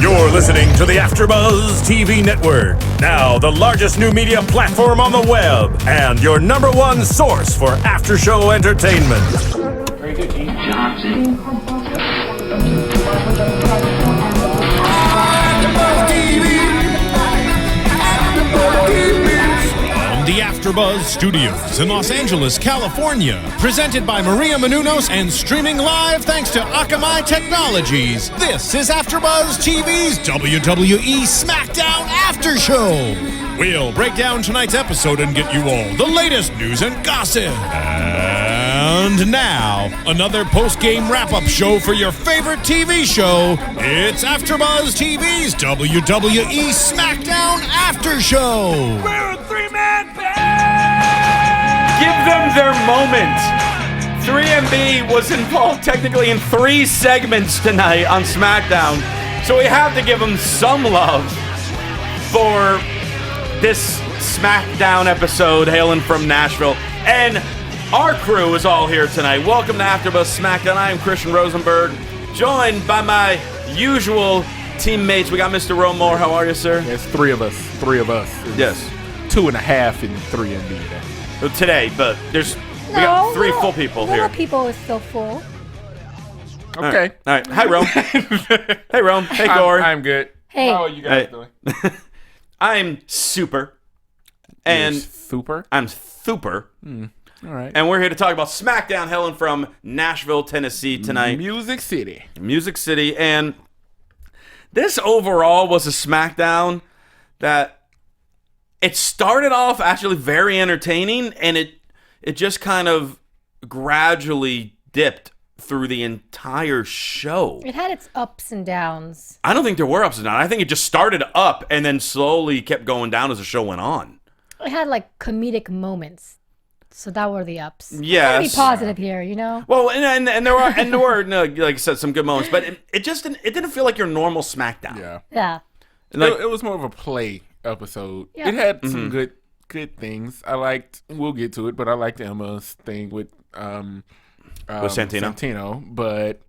You're listening to the AfterBuzz TV network, now the largest new media platform on the web, and your number one source for after-show entertainment. Very good, Gene Johnson. The AfterBuzz Studios in Los Angeles, California. Presented by Maria Menounos and streaming live thanks to Akamai Technologies. This is AfterBuzz TV's WWE SmackDown After Show. We'll break down tonight's episode and get you all the latest news and gossip. And now, another post-game wrap-up show for your favorite TV show. It's AfterBuzz TV's WWE SmackDown After Show. We're a three-man band! Give them their moment. 3MB was involved technically in 3 segments tonight on SmackDown, so we have to give them some love for this SmackDown episode hailing from Nashville. And our crew is all here tonight. Welcome to AfterBuzz SmackDown. I am Christian Rosenberg, joined by my usual teammates. We got Mr. Romore. How are you, sir? It's 3 of us. 3 of us. Yes. 2.5 in 3MB today. Today, but we got 3 full people here. People is still full. Okay. All right. Hi, Rome. Hey, Rome. Hey, Kaori. I'm good. Hey. How are you guys doing? I'm super. And You're super? I'm super. All right. And we're here to talk about SmackDown hailing from Nashville, Tennessee tonight. Music City. Music City. And this overall was a SmackDown that it started off actually very entertaining, and it just kind of gradually dipped through the entire show. It had its ups and downs. I don't think there were ups and downs. I think it just started up and then slowly kept going down as the show went on. It had like comedic moments. So that were the ups. Yes. Gotta be positive here, you know? Well, and there were no, like I said, some good moments, but it just didn't feel like your normal SmackDown. Yeah. Yeah. Like, it was more of a play episode. Yeah. It had some good things. We'll get to it, but I liked Emma's thing with Santino. But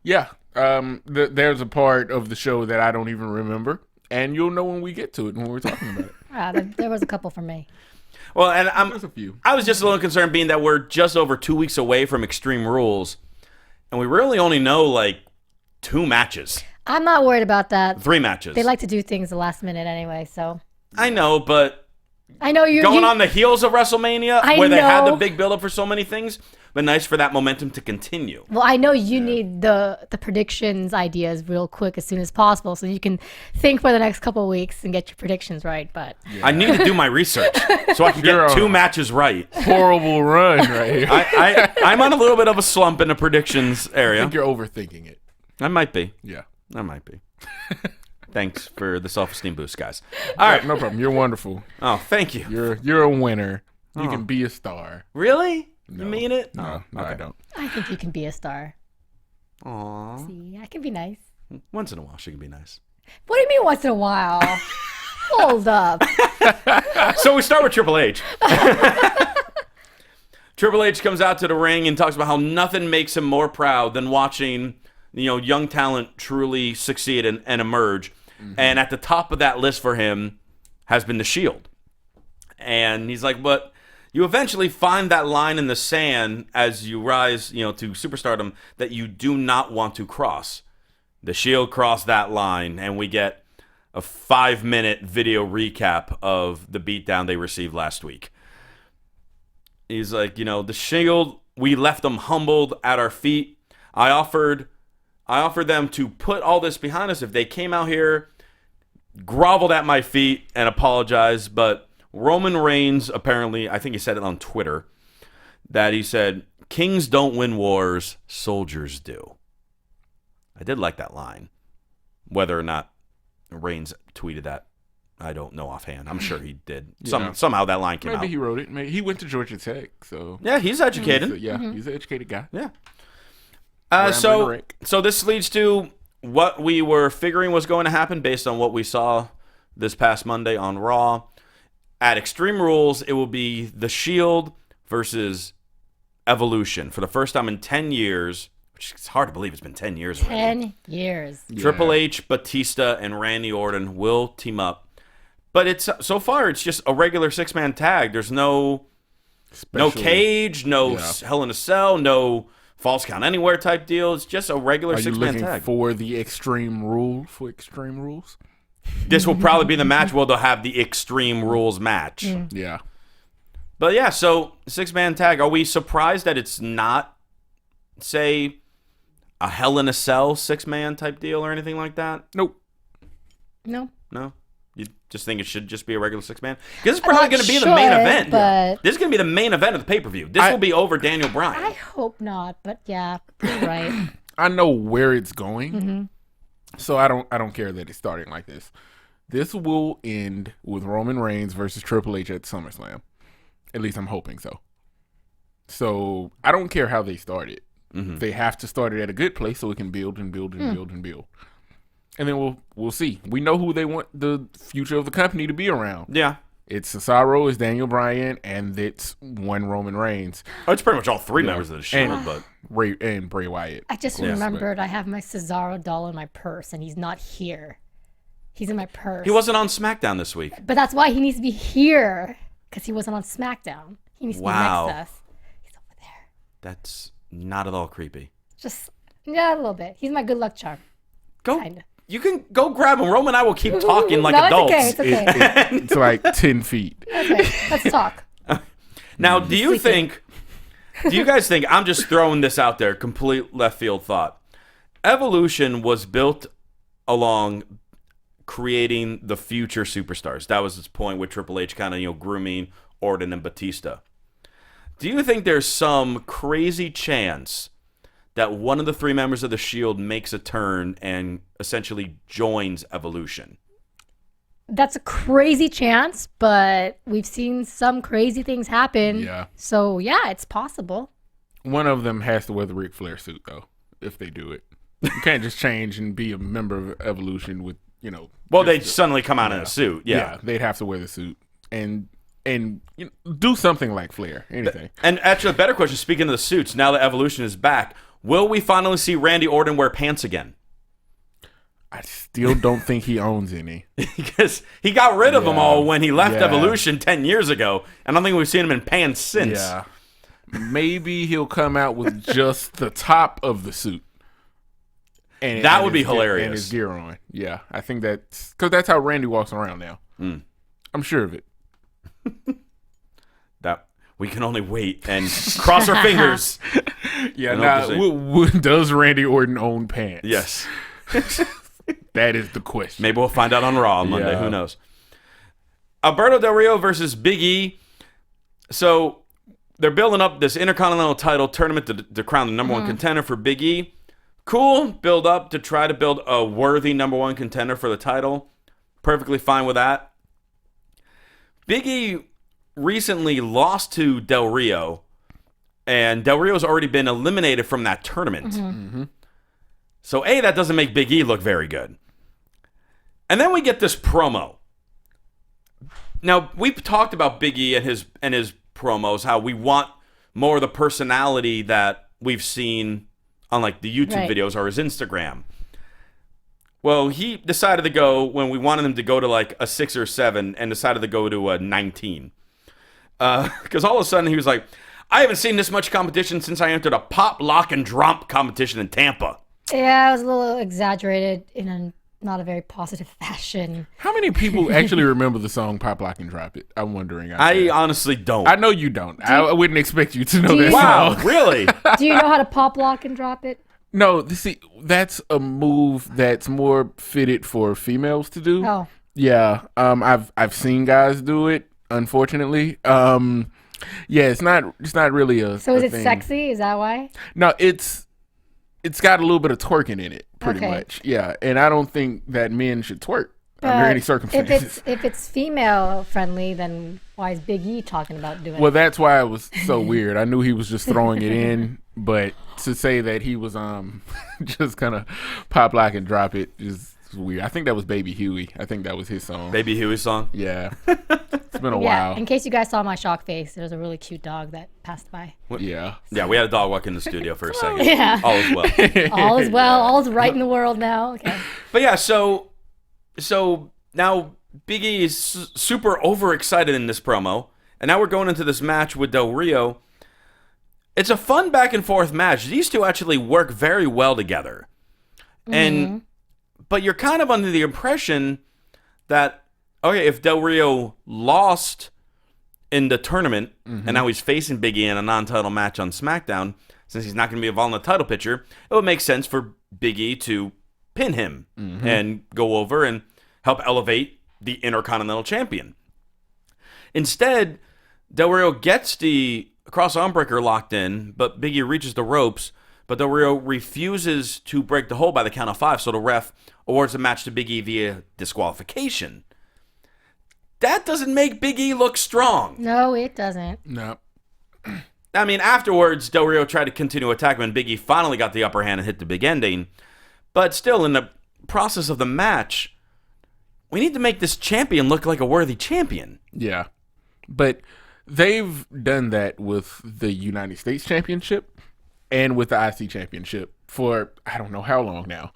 yeah, there's a part of the show that I don't even remember, and you'll know when we get to it when we're talking about it. There was a couple for me. well, and There's a few. I was just a little concerned being that we're just over 2 weeks away from Extreme Rules, and we really only know like 2 matches. I'm not worried about that. 3 matches. They like to do things the last minute anyway, so. I know, but I know you're going on the heels of WrestleMania, I where they had the know. big build-up for so many things, but nice for that momentum to continue. Well, I know you need the predictions ideas real quick as soon as possible so you can think for the next couple of weeks and get your predictions right, but. Yeah. I need to do my research so I can get 2 matches right. Horrible run right here. I'm on a little bit of a slump in the predictions I area. think you're overthinking it. I might be. Yeah. I might be. Thanks for the self-esteem boost, guys. All right. No problem. You're wonderful. Oh, thank you. You're a winner. You can be a star. Really? No. You mean it? No, okay. I don't. I think you can be a star. Aw. See, I can be nice. Once in a while, she can be nice. What do you mean once in a while? Hold up. So we start with Triple H. Triple H comes out to the ring and talks about how nothing makes him more proud than watching, young talent truly succeed and emerge. Mm-hmm. And at the top of that list for him has been the Shield. And he's like, but you eventually find that line in the sand as you rise, to superstardom that you do not want to cross. The Shield crossed that line, and we get a 5-minute video recap of the beatdown they received last week. He's like, the Shield, we left them humbled at our feet. I offered them to put all this behind us if they came out here, groveled at my feet, and apologized. But Roman Reigns, apparently, I think he said it on Twitter, that he said, kings don't win wars, soldiers do. I did like that line. Whether or not Reigns tweeted that, I don't know offhand. I'm sure he did. Yeah. Somehow that line came out. Maybe he wrote it. Maybe he went to Georgia Tech, so Yeah, he's educated. he's an educated guy. Yeah. Rambling Rick. So this leads to what we were figuring was going to happen based on what we saw this past Monday on Raw. At Extreme Rules, it will be The Shield versus Evolution. For the first time in 10 years, It's hard to believe it's been 10 years already. 10 years. Triple H, Batista, and Randy Orton will team up. But it's so far, it's just a regular 6-man tag. There's no cage, no Hell in a Cell, no Falls Count Anywhere type deal. It's just a regular 6-man tag. Are you looking for the Extreme Rules? This will probably be the match where they'll have the Extreme Rules match. Yeah. But yeah, so 6-man tag. Are we surprised that it's not, say, a Hell in a Cell 6-man type deal or anything like that? Nope. No. No? You just think it should just be a regular 6-man? Because it's probably going to be the main event. But This is going to be the main event of the pay-per-view. This will be over Daniel Bryan. I hope not, but yeah, you're right. I know where it's going, so I don't care that it's starting like this. This will end with Roman Reigns versus Triple H at SummerSlam. At least I'm hoping so. So I don't care how they start it. They have to start it at a good place so it can build and build and build and build. And then we'll see. We know who they want the future of the company to be around. Yeah. It's Cesaro, it's Daniel Bryan, and it's one Roman Reigns. Oh, it's pretty much all 3 members of the Shield, but Bray Wyatt. I just remembered I have my Cesaro doll in my purse, and he's not here. He's in my purse. he wasn't on SmackDown this week. But that's why he needs to be here, because he wasn't on SmackDown. He needs to be next to us. He's over there. That's not at all creepy. Just, yeah, a little bit. He's my good luck charm. Go. Kinda. You can go grab him. Roman and I will keep talking like No, adults. It's okay. It's like 10 feet. Okay, let's talk. Now, do you guys think, I'm just throwing this out there, complete left field thought. Evolution was built along creating the future superstars. That was its point with Triple H kind of, grooming Orton and Batista. Do you think there's some crazy chance that one of the 3 members of the Shield makes a turn and essentially joins Evolution? That's a crazy chance, but we've seen some crazy things happen. Yeah. So, yeah, it's possible. One of them has to wear the Ric Flair suit, though, if they do it. You can't just change and be a member of Evolution with, Well, they'd suddenly come out in a suit. Yeah. They'd have to wear the suit and do something like Flair, anything. And actually, a better question, speaking of the suits, now that Evolution is back, will we finally see Randy Orton wear pants again? I still don't think he owns any. Because he got rid of them all when he left Yeah. Evolution 10 years ago, and I don't think we've seen him in pants since. Yeah. Maybe he'll come out with just the top of the suit. That would be hilarious. And his gear on. Yeah, I think that's... Because that's how Randy walks around now. I'm sure of it. That we can only wait and cross our fingers. Yeah, And now, hope to does Randy Orton own pants? Yes. That is the question. Maybe we'll find out on Raw on Monday. Yeah. Who knows? Alberto Del Rio versus Big E. So they're building up this Intercontinental title tournament to crown the number 1 contender for Big E. Cool. Build up to try to build a worthy number 1 contender for the title. Perfectly fine with that. Big E recently lost to Del Rio, and Del Rio's already been eliminated from that tournament. So, A, that doesn't make Big E look very good. And then we get this promo. Now, we've talked about Big E and his promos, how we want more of the personality that we've seen on like the YouTube videos or his Instagram. Well, he decided to go, when we wanted him to go to like a 6 or 7, and decided to go to a 19. Because all of a sudden he was like, I haven't seen this much competition since I entered a pop, lock, and drop competition in Tampa. Yeah, it was a little exaggerated in a not a very positive fashion. How many people actually remember the song Pop, Lock, and Drop It? I'm wondering. I honestly don't. I know you don't. I wouldn't expect you to know that Wow, song. really? Do you know how to pop, lock, and drop it? No, see, that's a move that's more fitted for females to do. Oh. Yeah, I've seen guys do it, unfortunately. Yeah, it's not really a So is a it thing. sexy? Is that why? No, it's got a little bit of twerking in it, pretty Okay. much. Yeah, and I don't think that men should twerk under any circumstances. If it's female friendly, then why is Big E talking about doing Well, it? that's why it was so weird. I knew he was just throwing it in, but to say that he was just gonna pop, lock, and drop it is weird. I think that was Baby Huey. I think that was his song. Baby Huey's song? Yeah. It's been a Yeah, while. in case you guys saw my shock face, there was a really cute dog that passed by. Yeah. Yeah, we had a dog walk in the studio for a second. Yeah. All is well. All is well. All is right in the world now. Okay. But yeah, so now Big E is super overexcited in this promo, and now we're going into this match with Del Rio. It's a fun back and forth match. These two actually work very well together. But you're kind of under the impression that, okay, if Del Rio lost in the tournament and now he's facing Big E in a non-title match on SmackDown, since he's not going to be involved in the title picture, it would make sense for Big E to pin him and go over and help elevate the Intercontinental Champion. Instead, Del Rio gets the cross arm breaker locked in, but Big E reaches the ropes, but Del Rio refuses to break the hold by the count of 5, so the ref awards the match to Big E via disqualification. That doesn't make Big E look strong. No, it doesn't. No. I mean, afterwards, Del Rio tried to continue attacking when Big E finally got the upper hand and hit the big ending. But still, in the process of the match, we need to make this champion look like a worthy champion. Yeah. But they've done that with the United States Championship and with the IC Championship for I don't know how long now.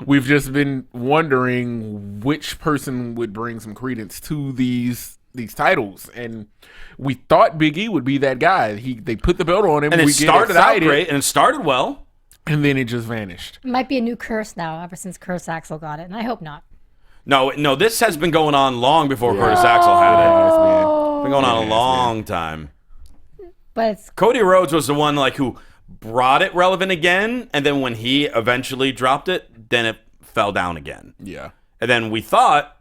We've just been wondering which person would bring some credence to these titles, and we thought Big E would be that guy. They put the belt on him, And it we get started out excited, great, and it started well. and then it just vanished. It might be a new curse now, ever since Curse Axel got it, and I hope not. No, this has been going on long before Curtis Axel had it. It's been going on a long time. But it's Cody Rhodes was the one who brought it relevant again, and then when he eventually dropped it, then it fell down again. Yeah. And then we thought,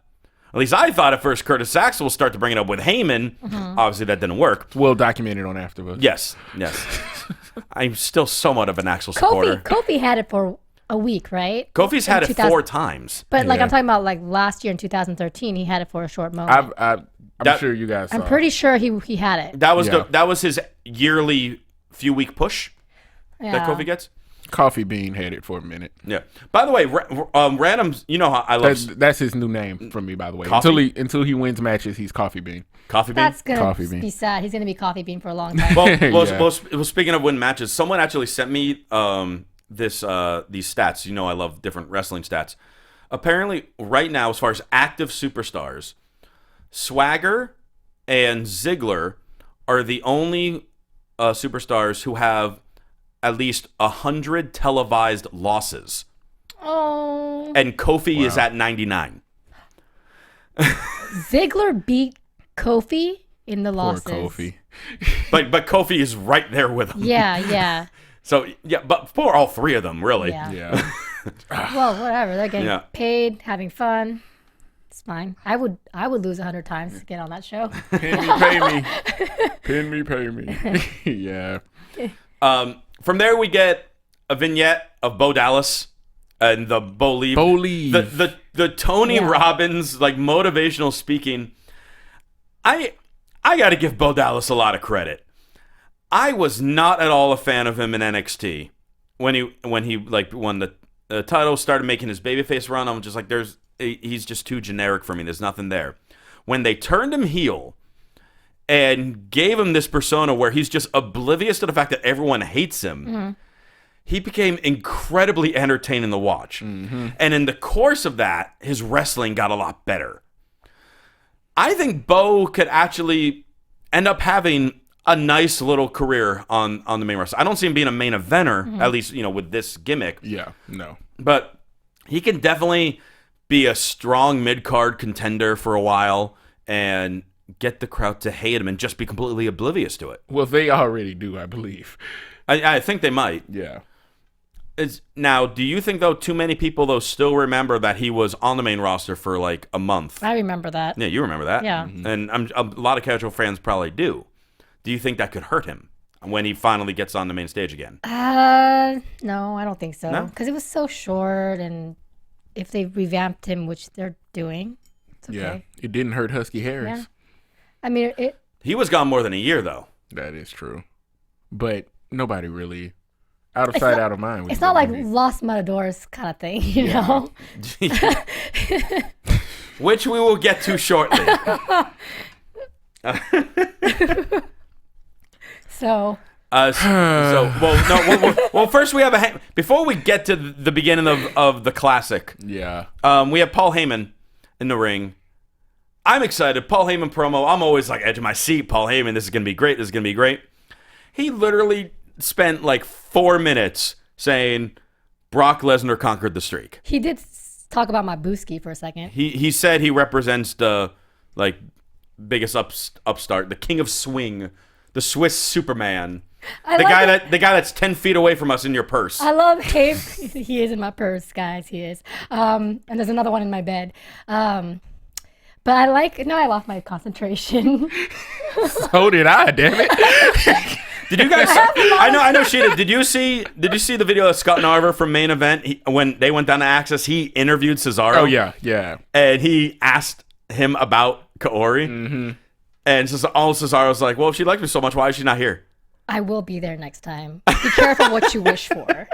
at least I thought at first, Curtis Axel will start to bring it up with Heyman. Obviously, that didn't work. Well documented on AfterBuzz. Yes. I'm still somewhat of an Axel supporter. Kofi had it for a week, right? Kofi's had it 4 times. But Yeah. I'm talking about last year in 2013, he had it for a short moment. I'm sure you guys saw. I'm pretty sure he had it. That was Yeah. that was his yearly few-week push that Yeah. Kofi gets. Coffee Bean had it for a minute. Yeah. By the way, random. You know how I love That's his new name from me, by the way. Coffee? Until he wins matches, he's Coffee Bean. Coffee Bean. That's gonna Coffee Bean. be sad. He's gonna be Coffee Bean for a long time. Well, Yeah. speaking of win matches, someone actually sent me these stats. You know, I love different wrestling stats. Apparently, right now, as far as active superstars, Swagger and Ziggler are the only superstars who have at least 100 televised losses, Oh, and Kofi is at 99. Ziggler beat Kofi in the Poor losses. Kofi. But Kofi is right there with him. Yeah. So yeah, but for all 3 of them, really. Yeah. Yeah. Well, whatever. They're getting Yeah. paid, having fun. It's fine. I would lose 100 times to get on that show. Pin me, pay me. Pin me, pay me. Yeah. From there, we get a vignette of Bo Dallas and the Bo Leave. Bo Leave. The Tony Yeah. Robbins motivational speaking. I got to give Bo Dallas a lot of credit. I was not at all a fan of him in NXT when he won the title, started making his babyface run. I'm just like, he's just too generic for me. There's nothing there. When they turned him heel and gave him this persona where he's just oblivious to the fact that everyone hates him, he became incredibly entertaining to watch. And in the course of that, his wrestling got a lot better. I think Bo could actually end up having a nice little career on the main roster. I don't see him being a main eventer, at least, with this gimmick. Yeah. No. But he can definitely be a strong mid-card contender for a while and get the crowd to hate him and just be completely oblivious to it. Well, they already do, I believe. I think they might. Yeah. Now, do you think, though, too many people, though, still remember that he was on the main roster for, a month? I remember that. Yeah, you remember that. Yeah. And a lot of casual fans probably do. Do you think that could hurt him when he finally gets on the main stage again? No, I don't think so. No? Because it was so short, and if they revamped him, which they're doing, it's okay. Yeah. It didn't hurt Husky Harris. Yeah. I mean, He was gone more than a year, though. That is true. But nobody really, out of sight, out of mind. it's not like Los Matadors kind of thing, you know? which we will get to shortly. Well, first we have before we get to the beginning of the classic. Yeah. We have Paul Heyman in the ring. I'm excited. Paul Heyman promo. I'm always like edge of my seat. Paul Heyman, this is gonna be great. This is gonna be great. He literally spent like 4 minutes saying Brock Lesnar conquered the streak. He did talk about my Booski for a second. He said he represents the like biggest upstart, the king of swing, the Swiss Superman. The guy that's 10 feet away from us in your purse. I love him. He is in my purse, guys. He is. And there's another one in my bed. But I lost my concentration. So did I, damn it. Did you guys? I know she did. Did you see the video of Scott Narver from Main Event? When they went down to Access, he interviewed Cesaro. Oh yeah. And he asked him about Kaori. Mm-hmm. And Cesaro's like, well, if she likes me so much, why is she not here? I will be there next time. Be careful what you wish for.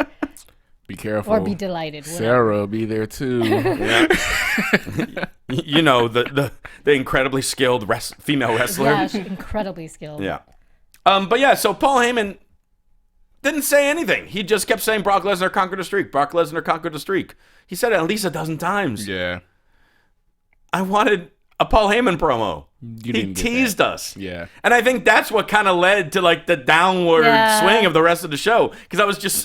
Be careful. Or be delighted. Sarah will be there too. Yeah. You know, the incredibly skilled female wrestler. Yeah, she's incredibly skilled. Yeah. But yeah, so Paul Heyman didn't say anything. He just kept saying Brock Lesnar conquered a streak. Brock Lesnar conquered a streak. He said it at least a dozen times. Yeah. I wanted a Paul Heyman promo. He teased us. Yeah. And I think that's what kind of led to like the downward swing of the rest of the show. Because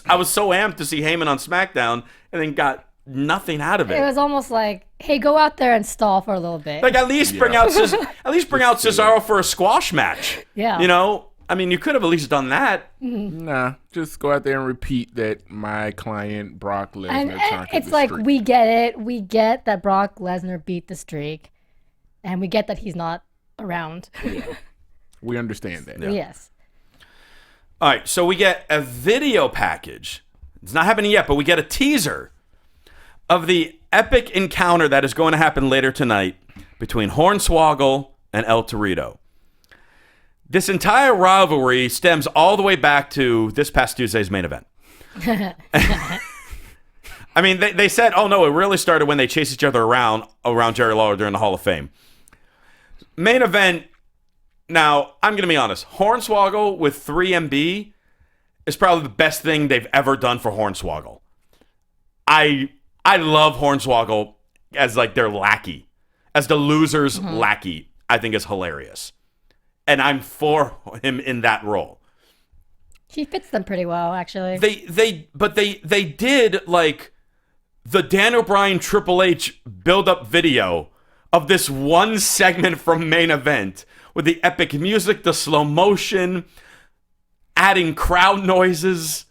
I was so amped to see Heyman on SmackDown and then got nothing out of it. It was almost like, hey, go out there and stall for a little bit. Like at least bring out Cesaro for a squash match. Yeah. You know? I mean, you could have at least done that. Nah, just go out there and repeat that my client Brock Lesnar and it's like, we get it. We get that Brock Lesnar beat the streak. And we get that he's not around. We understand that. Yeah. Yes. All right, so we get a video package. It's not happening yet, but we get a teaser of the epic encounter that is going to happen later tonight between Hornswoggle and El Torito. This entire rivalry stems all the way back to this past Tuesday's main event. I mean, they said, oh no, it really started when they chased each other around Jerry Lawler during the Hall of Fame. Main event, now, I'm going to be honest. Hornswoggle with 3MB is probably the best thing they've ever done for Hornswoggle. I love Hornswoggle as like their lackey. As the loser's lackey, I think is hilarious. And I'm for him in that role. He fits them pretty well, actually. They did like the Dan O'Brien Triple H build-up video of this one segment from Main Event with the epic music, the slow motion, adding crowd noises.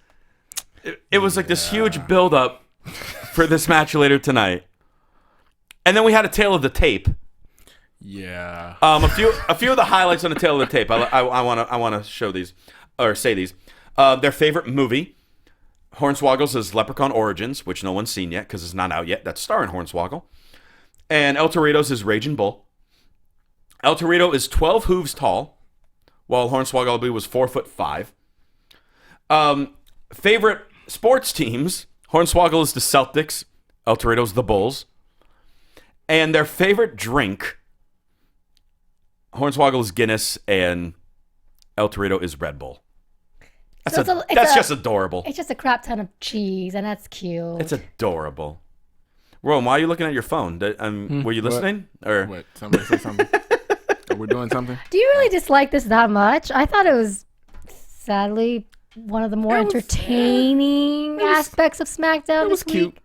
It was like this huge build-up for this match later tonight. And then we had a tail of the tape. Yeah. A few of the highlights on the tail of the tape. I want to show these or say these. Their favorite movie, Hornswoggle's is Leprechaun Origins, which no one's seen yet because it's not out yet. That's starring Hornswoggle. And El Torito's is Raging Bull. El Torito is 12 hooves tall, while Hornswoggle was 4'5". Favorite sports teams, Hornswoggle is the Celtics, El Torito's the Bulls. And their favorite drink, Hornswoggle is Guinness, and El Torito is Red Bull. That's just adorable. It's just a crap ton of cheese, and that's cute. It's adorable. Rome, why are you looking at your phone? Were you listening? Or what? Somebody say something? Are we doing something? Do you really dislike this that much? I thought it was, sadly, one of the more entertaining aspects of SmackDown this week. Cute.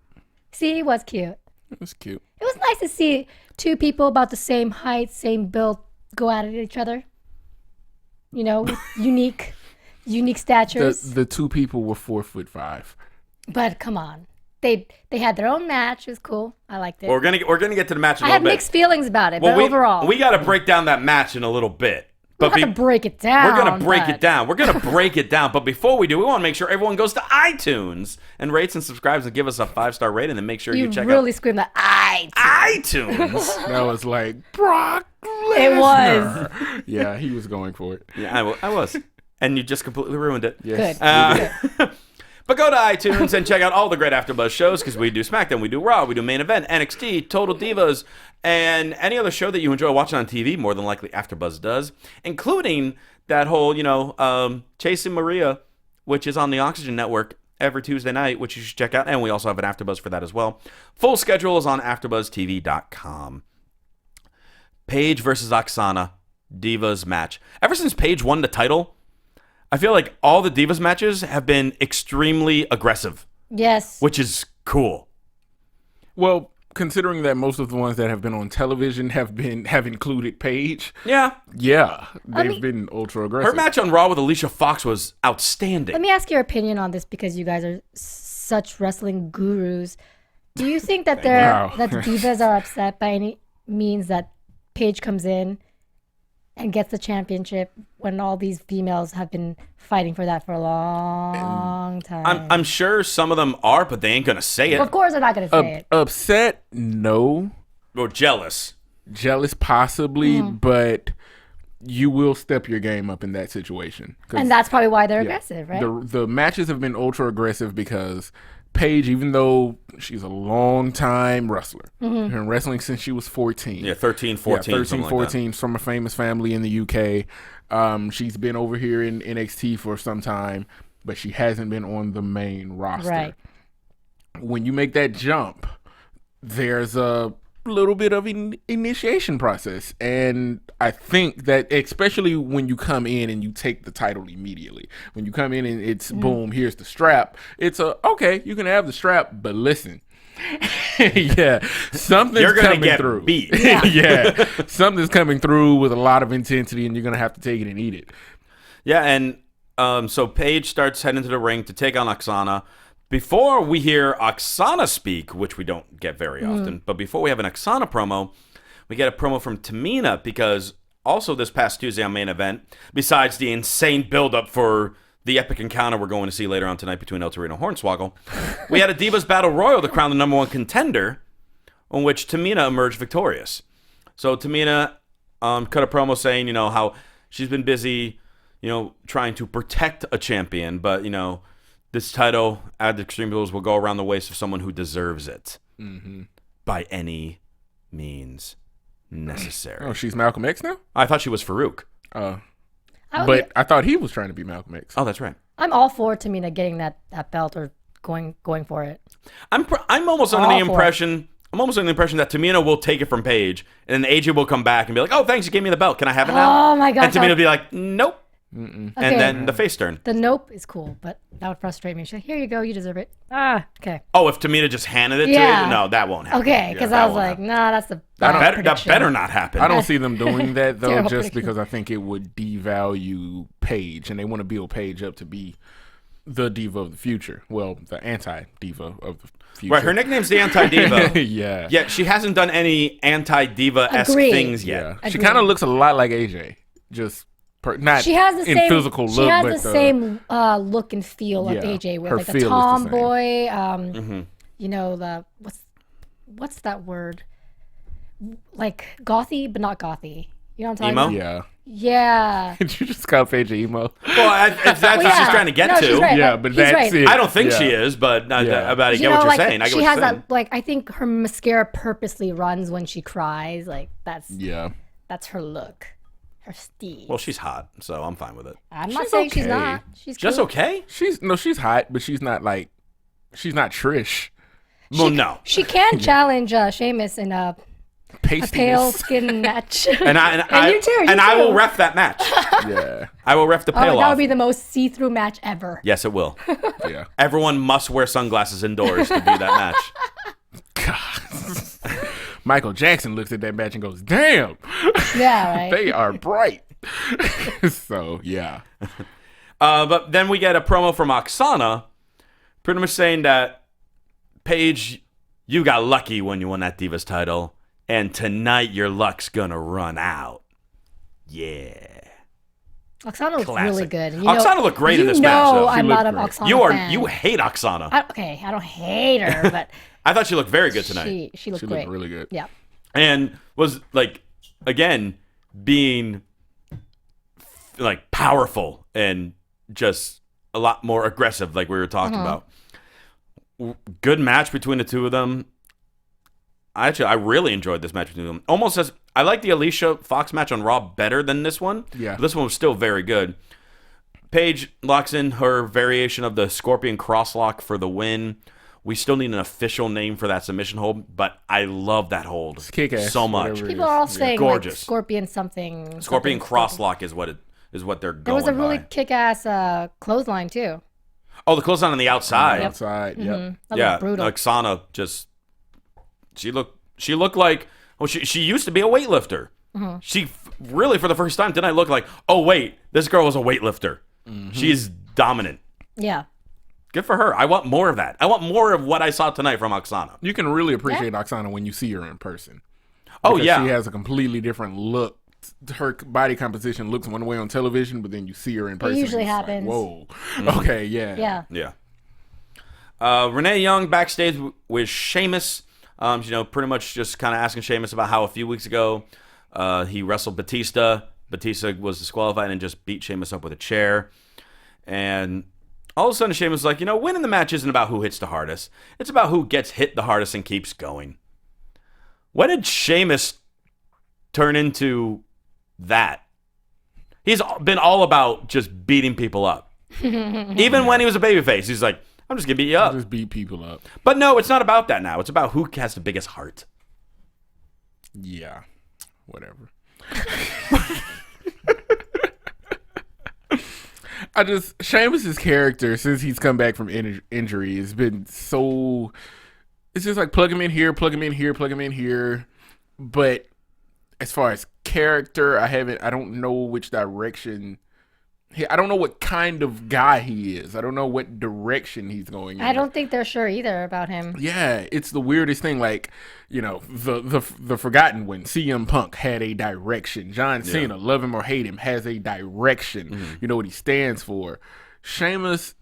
See, it was cute. It was cute. It was nice to see two people about the same height, same build, go at each other. You know, with unique statures. The two people were 4'5". But come on, they had their own match. It was cool. I liked it. Well, we're gonna get to the match in a I little bit. had mixed feelings about it, but overall, we got to break down that match in a little bit. But we're gonna break it down. We're gonna break it down. We're gonna break it down. But before we do, we want to make sure everyone goes to iTunes and rates and subscribes and give us a 5-star rating. And make sure you check out. You really screamed that iTunes. That was like Brock Lesnar. It was. Yeah, he was going for it. Yeah, I was. And you just completely ruined it. Yes. Good. But But go to iTunes and check out all the great AfterBuzz shows, because we do SmackDown, we do Raw, we do Main Event, NXT, Total Divas, and any other show that you enjoy watching on TV, more than likely AfterBuzz does, including that whole, Chasing Maria, which is on the Oxygen Network every Tuesday night, which you should check out. And we also have an AfterBuzz for that as well. Full schedule is on AfterBuzzTV.com. Paige versus Oksana, Divas match. Ever since Paige won the title, I feel like all the Divas matches have been extremely aggressive. Yes. Which is cool. Well, considering that most of the ones that have been on television have included Paige. Yeah. Yeah. They've been ultra aggressive. Her match on Raw with Alicia Fox was outstanding. Let me ask your opinion on this, because you guys are such wrestling gurus. Do you think that that the Divas are upset by any means that Paige comes in and gets the championship when all these females have been fighting for that for a long time? I'm sure some of them are, but they ain't gonna say it. Well, of course they're not going to say it. Upset? No. Or jealous. Jealous, possibly, but you will step your game up in that situation. And that's probably why they're aggressive, right? The matches have been ultra aggressive because Paige, even though she's a long time wrestler, been wrestling since she was 14. Yeah, 13, 14. 13, 14, from a famous family in the UK. She's been over here in NXT for some time, but she hasn't been on the main roster. Right. When you make that jump, there's a little bit of an initiation process, and I think that especially when you come in and you take the title immediately, when you come in and it's boom, here's the strap, it's okay, you can have the strap, but listen, something's You're gonna coming get through. beat. Something's coming through with a lot of intensity, and you're gonna have to take it and eat it. Yeah, and so Paige starts heading to the ring to take on Oksana. Before we hear Oksana speak, which we don't get very often, but before we have an Oksana promo, we get a promo from Tamina, because also this past Tuesday on Main Event, besides the insane build-up for the epic encounter we're going to see later on tonight between El Torino and Hornswoggle, we had a Divas Battle Royal to crown the number one contender, on which Tamina emerged victorious. So Tamina cut a promo saying, how she's been busy, trying to protect a champion, but, this title at the Extreme Rules will go around the waist of someone who deserves it by any means necessary. Oh, she's Malcolm X now? I thought she was Farouk. But I thought he was trying to be Malcolm X. Oh, that's right. I'm all for Tamina getting that belt or going for it. I'm almost under the impression. I'm almost under the impression that Tamina will take it from Paige, and then AJ will come back and be like, "Oh, thanks, you gave me the belt. Can I have it now?" Oh my god! And Tamina will be like, "Nope." Okay. And then the face turn. The nope is cool, but that would frustrate me. She's like, "Here you go, you deserve it." Okay. Oh, if Tamina just handed it to Yeah. you, no, that won't happen. Okay, because Yeah, I that was won't like, happen. nah, that's the That better not happen. I don't see them doing that, though, Terrible just prediction. because I think it would devalue Paige, and they want to build Paige up to be the diva of the future. Well, the anti-diva of the future. Right, her nickname's the Anti-Diva. Yeah. Yet she hasn't done any Anti-Diva-esque Agreed. things yet. She Agreed. kind of looks a lot like AJ. Just not She has the in same physical look, She has but the same look and feel of yeah, AJ, with her like feel a is the tomboy. Mm-hmm. The what's that word? Like gothy, but not gothy. You know what I'm talking Emo? about? Yeah. Yeah. Did you just call Paige emo? Well, that's what she's trying to get No, to. she's right. Yeah, Like, but he's that's right. it. I don't think Yeah. she is, but I get what You you're know, like, saying. I get she what has you're saying. that. Like, I think her mascara purposely runs when she cries. Like that's Yeah. that's her look, her steed. Well, she's hot, so I'm fine with it. I'm not she's saying she's okay. not. She's Just cool. okay? She's hot, but she's not Trish. Well, no. She can challenge Sheamus in a Pastiness. pale skin match. And I you too. I will ref that match. Yeah. I will ref the pale that off. would be the most see-through match ever. Yes, it will. Yeah. Everyone must wear sunglasses indoors to do that match. God. Michael Jackson looks at that match and goes, "Damn, Yeah, right. they are bright." So yeah. But then we get a promo from Oksana, pretty much saying that, Paige, you got lucky when you won that Divas title, and tonight your luck's gonna run out. Yeah. Oksana looks Classic. really good. And Oksana looked great in this match, though. She I'm looked not an great. Oksana fan. You hate Oksana. I don't hate her, but I thought she looked very good tonight. she looked She great. looked really good. Yeah. And was like, again, being like powerful and just a lot more aggressive, like we were talking about. Good match between the two of them. I really enjoyed this match between them. Almost as I like the Alicia Fox match on Raw better than this one. Yeah. This one was still very good. Paige locks in her variation of the Scorpion Crosslock for the win. We still need an official name for that submission hold, but I love that hold It's kick-ass, so much. whatever it People are all saying like Gorgeous. Scorpion something. Scorpion something. Crosslock is what they're going There was a really by. kick-ass clothesline too. Oh, the clothesline on the outside. Outside, yep. That Yeah, was brutal. Oksana just she looked like she used to be a weightlifter. She really for the first time didn't I look like, oh wait, this girl was a weightlifter. She's dominant. Yeah. Good for her. I want more of that. I want more of what I saw tonight from Oksana. You can really appreciate Oksana when you see her in person. Oh Because yeah, she has a completely different look. Her body composition looks one way on television, but then you see her in person. usually and it's happens. Like, whoa. Okay, yeah. Yeah. yeah. Renee Young backstage with Sheamus. Pretty much just kind of asking Sheamus about how a few weeks ago he wrestled Batista. Batista was disqualified and just beat Sheamus up with a chair. And all of a sudden Sheamus was like, winning the match isn't about who hits the hardest. It's about who gets hit the hardest and keeps going. When did Sheamus turn into that? He's been all about just beating people up. Even when he was a babyface, he's like, I'm just going to beat you up. Just beat people up. But no, it's not about that now. It's about who has the biggest heart. Yeah. Whatever. Sheamus's character, since he's come back from injury, has been so. It's just like plug him in here, plug him in here, plug him in here. But as far as character, I don't know which direction. I don't know what kind of guy he is. I don't know what direction he's going in. I don't think they're sure either about him. Yeah, it's the weirdest thing. Like, the forgotten one, CM Punk had a direction. John Cena, love him or hate him, has a direction. You know what he stands for. Sheamus,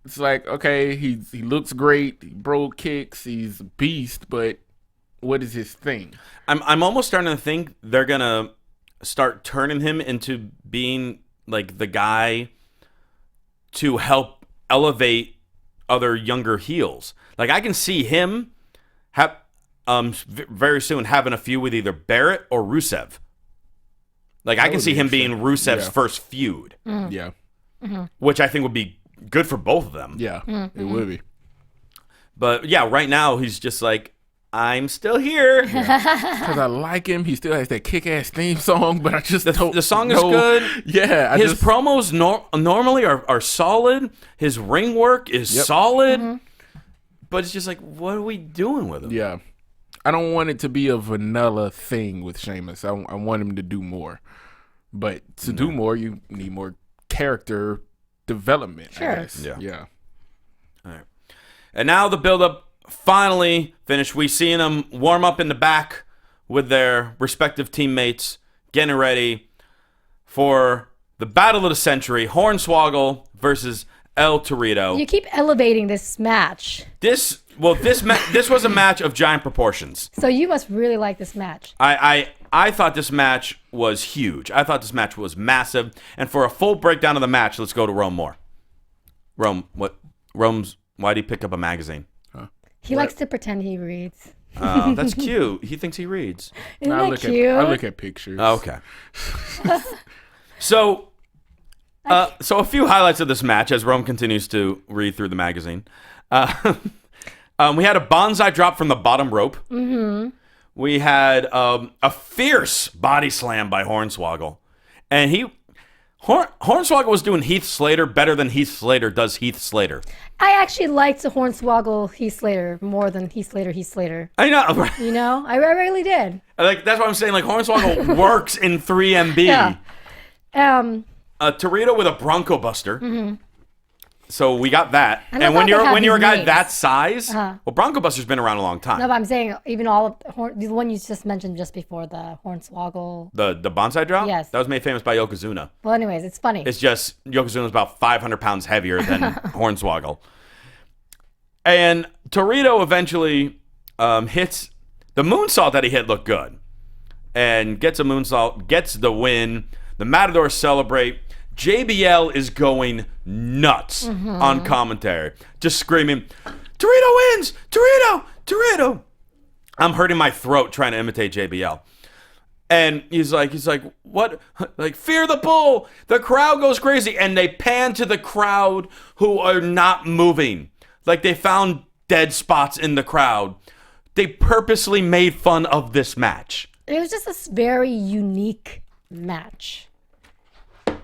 it's like, okay, he looks great. He broke kicks. He's a beast, but what is his thing? I'm almost starting to think they're going to start turning him into being like the guy to help elevate other younger heels. Like I can see him very soon having a feud with either Barrett or Rusev. Like I can see him being Rusev's first feud. Yeah. Which I think would be good for both of them. Yeah, it would be. But yeah, right now he's just like, I'm still here. Because I like him. He still has that kick-ass theme song, but I just don't The song is know. good. Yeah. His promos normally are solid. His ring work is solid. But it's just like, what are we doing with him? Yeah. I don't want it to be a vanilla thing with Sheamus. I want him to do more. But to do more, you need more character development, Sure. I guess. Yeah. All right. And now the build-up finally finished. We seen them warm up in the back with their respective teammates, getting ready for the battle of the century, Hornswoggle versus El Torito. You keep elevating this match. This was a match of giant proportions. So you must really like this match. I thought this match was huge. I thought this match was massive. And for a full breakdown of the match, let's go to Rome Moore. Why'd he pick up a magazine? He likes to pretend he reads. That's cute. He thinks he reads. Isn't I that look cute? I look at pictures. Oh, okay. So a few highlights of this match as Rome continues to read through the magazine. We had a bonsai drop from the bottom rope. Mm-hmm. We had a fierce body slam by Hornswoggle. And Hornswoggle was doing Heath Slater better than Heath Slater does Heath Slater. I actually liked the Hornswoggle Heath Slater more than Heath Slater. I know. Right? You know? I really did. Like that's what I'm saying. Like Hornswoggle works in 3MB. Yeah. Torito with a Bronco Buster. Mm-hmm. So we got that. I love And how they have when you're a these guy names. that size, well, Bronco Buster's been around a long time. No, but I'm saying even all of the one you just mentioned just before, the Hornswoggle. The bonsai drop? Yes. That was made famous by Yokozuna. Well, anyways, it's funny. It's just Yokozuna's about 500 pounds heavier than Hornswoggle. And Torito eventually hits the moonsault that he hit looked good. And gets a moonsault, gets the win. The Matadors celebrate. JBL is going nuts on commentary, just screaming, "Torito wins! Torito! Torito!" I'm hurting my throat trying to imitate JBL. And he's like, what? Like, fear the bull. The crowd goes crazy. And they pan to the crowd who are not moving. Like, they found dead spots in the crowd. They purposely made fun of this match. It was just a very unique match.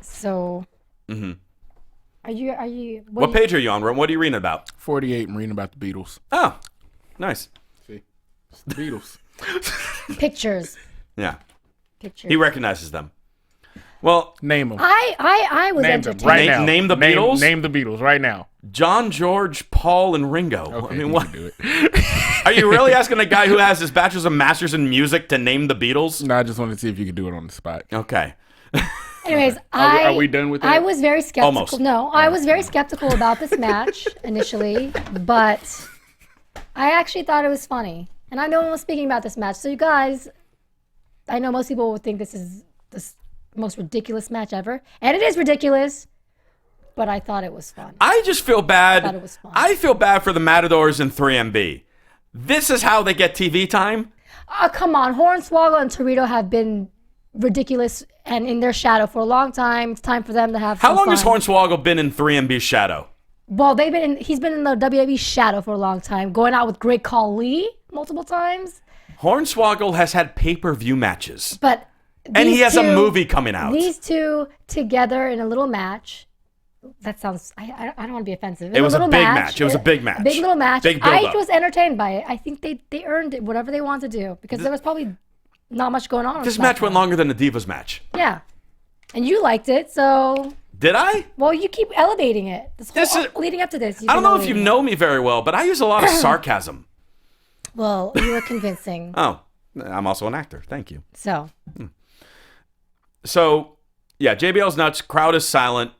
So, are you? What page are you on, Ron? What are you reading about? 48. I'm reading about the Beatles. Oh, nice. See, it's the Beatles. Pictures. Yeah. Pictures. He recognizes them. Well, Name them. I was Name them entertained. right now. Name the Beatles? Name the Beatles right now. John, George, Paul, and Ringo. Okay, I mean, you what? can do it. Are you really asking a guy who has his bachelor's and master's in music to name the Beatles? No, I just wanted to see if you could do it on the spot. Okay. Anyways, Are we done with that? I was very skeptical. Almost. No, I was very skeptical about this match initially, but I actually thought it was funny. And I know one was speaking about this match. So you guys, I know most people would think this is the most ridiculous match ever. And it is ridiculous, but I thought it was fun. I just feel bad. I thought it was fun. I feel bad for the Matadors in 3MB. This is how they get TV time? Come on. Hornswoggle and Torito have been ridiculous and in their shadow for a long time. It's time for them to have How some long fun. has Hornswoggle been in 3MB's shadow? Well, he's been in the WWE shadow for a long time, going out with Great Khali multiple times. Hornswoggle has had pay-per-view matches. But And he these has a two- movie coming out. These two together in a little match. That sounds. I don't want to be offensive. It was a little big match. It was a big match. Big little match. Big I build-up. was entertained by it. I think they earned it, whatever they wanted to do, because there was probably not much going on. This match went longer than the Divas match. Yeah, and you liked it, so Did I? well, you keep elevating it. Leading up to this. I don't know if you know me very well, but I use a lot of sarcasm. Well, you were convincing. Oh, I'm also an actor. Thank you. So So, yeah, JBL's nuts. Crowd is silent.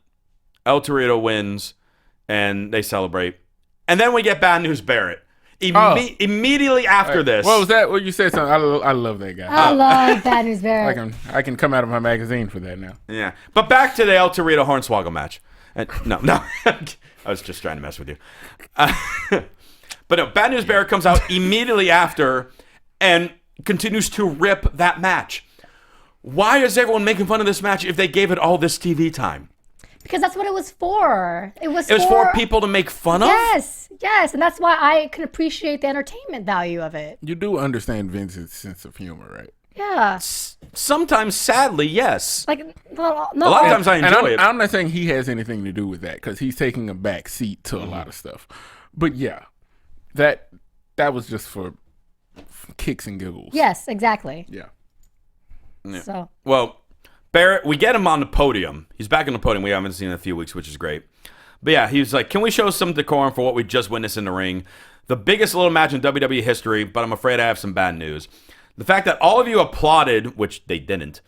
El Torito wins, and they celebrate. And then we get Bad News Barrett. Immediately after this. What was that? What you said? Something. I love that guy. I love Bad News Barrett. I can come out of my magazine for that now. Yeah. But back to the El Torito Hornswoggle match. No. I was just trying to mess with you. But no, Bad News Barrett comes out immediately after and continues to rip that match. Why is everyone making fun of this match if they gave it all this TV time? Because that's what it was for. It was for people to make fun of? Yes, and that's why I can appreciate the entertainment value of it. You do understand Vince's sense of humor, right? Yeah. Sometimes, sadly, yes. Like, no, A lot of times I enjoy it. I'm not saying he has anything to do with that, because he's taking a back seat to a lot of stuff. But yeah, that was just for kicks and giggles. Yes, exactly. Yeah. So. Well, Barrett, we get him on the podium. He's back on the podium. We haven't seen in a few weeks, which is great. But yeah, he was like, can we show some decorum for what we just witnessed in the ring? The biggest little match in WWE history, but I'm afraid I have some bad news. The fact that all of you applauded, which they didn't,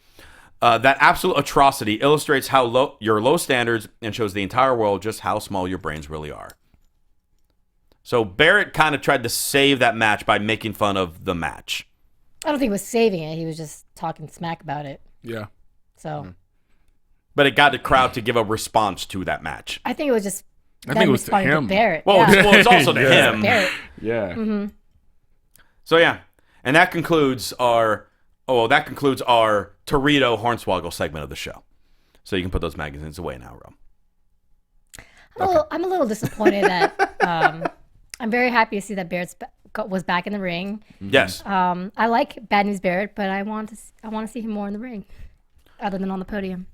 that absolute atrocity illustrates how low your low standards and shows the entire world just how small your brains really are. So Barrett kind of tried to save that match by making fun of the match. I don't think he was saving it. He was just talking smack about it. Yeah. So. But it got the crowd to give a response to that match. I think it was just. I think it was to responding him. Barrett. Well, yeah. it's also to Yeah. him. Barrett. Yeah. So yeah, and that concludes our Torito Hornswoggle segment of the show. So you can put those magazines away now, Ro. I'm a little disappointed that. I'm very happy to see that Barrett was back in the ring. Yes. I like Bad News Barrett, but I want to see him more in the ring, other than on the podium.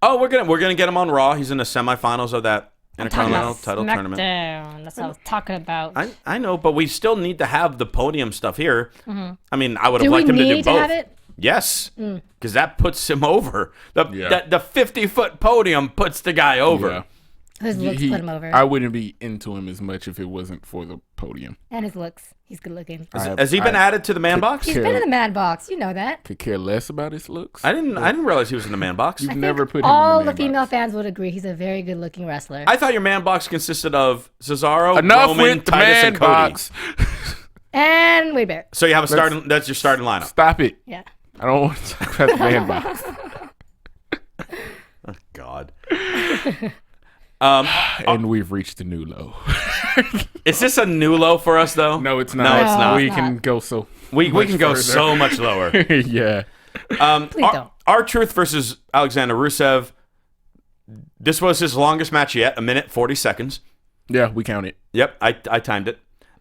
Oh, we're gonna get him on Raw. He's in the semifinals of that Intercontinental title tournament. SmackDown. That's what I was talking about. I know, but we still need to have the podium stuff here. I mean, I would have Do we liked him to do need to both. have it? Yes, because that puts him over. The 50-foot podium puts the guy over. Yeah. His looks put him over. I wouldn't be into him as much if it wasn't for the podium. And his looks. He's good looking. Has he been added to the man box? He's been in the man box. You know that. Could care less about his looks. I didn't realize he was in the man box. You've I never think put him all in the the man female box. fans would agree he's a very good looking wrestler. I thought your man box consisted of Cesaro, Enough Roman, with the Titus, man and Cody. box. And Wade Barrett. So you have a starting. That's your starting lineup. Stop it. Yeah. I don't want to talk about the man box. Oh, God. And we've reached a new low. Is this a new low for us, though? No, it's not. No, it's not. We can go so. We can go further. so much lower. Yeah. Please don't. R-Truth versus Alexander Rusev. This was his longest match yet, 1:40 seconds. Yeah, we count it. Yep, I timed it.